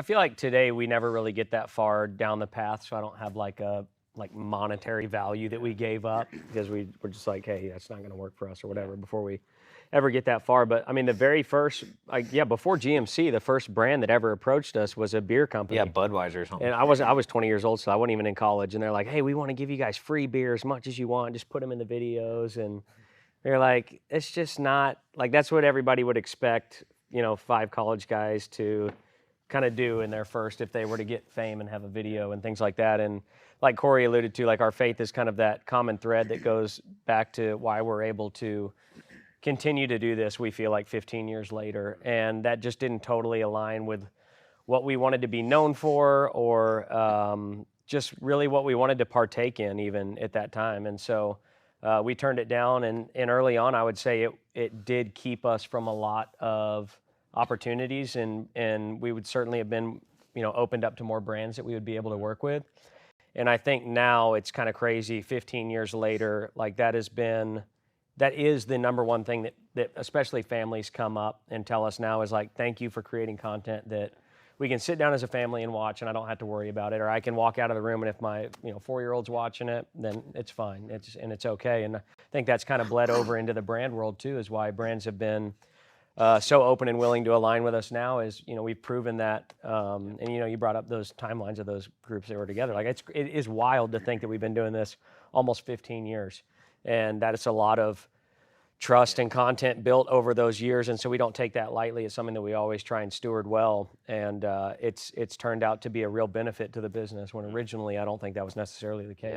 I feel like today we never really get that far down the path, so I don't have like a monetary value that we gave up because we're just like, hey, that's not going to work for us or whatever before we ever get that far. But I mean, the very first, before GMC, the first brand that ever approached us was a beer company. Yeah, Budweiser or something. And I was 20 years old, so I wasn't even in college. And they're like, hey, we want to give you guys free beer as much as you want. Just put them in the videos. And they're like, it's just not, like, that's what everybody would expect, 5 college guys to kind of do in their first, if they were to get fame and have a video and things like that. And like Corey alluded to, like, our faith is kind of that common thread that goes back to why we're able to continue to do this, we feel like 15 years later. And that just didn't totally align with what we wanted to be known for, or just really what we wanted to partake in even at that time. And so we turned it down, and early on, I would say it did keep us from a lot of opportunities, and we would certainly have been, opened up to more brands that we would be able to work with. And I think now it's kind of crazy, 15 years later, like that is the number one thing that especially families come up and tell us now is like, thank you for creating content that we can sit down as a family and watch, and I don't have to worry about it. Or I can walk out of the room, and if my 4-year-old's watching it, then it's fine. It's okay. And I think that's kind of bled over into the brand world too, is why brands have been so open and willing to align with us now. Is we've proven that. And you brought up those timelines of those groups that were together. Like it is wild to think that we've been doing this almost 15 years, and that it's a lot of trust and content built over those years, and so we don't take that lightly. It's something that we always try and steward well, and it's turned out to be a real benefit to the business, when originally I don't think that was necessarily the case.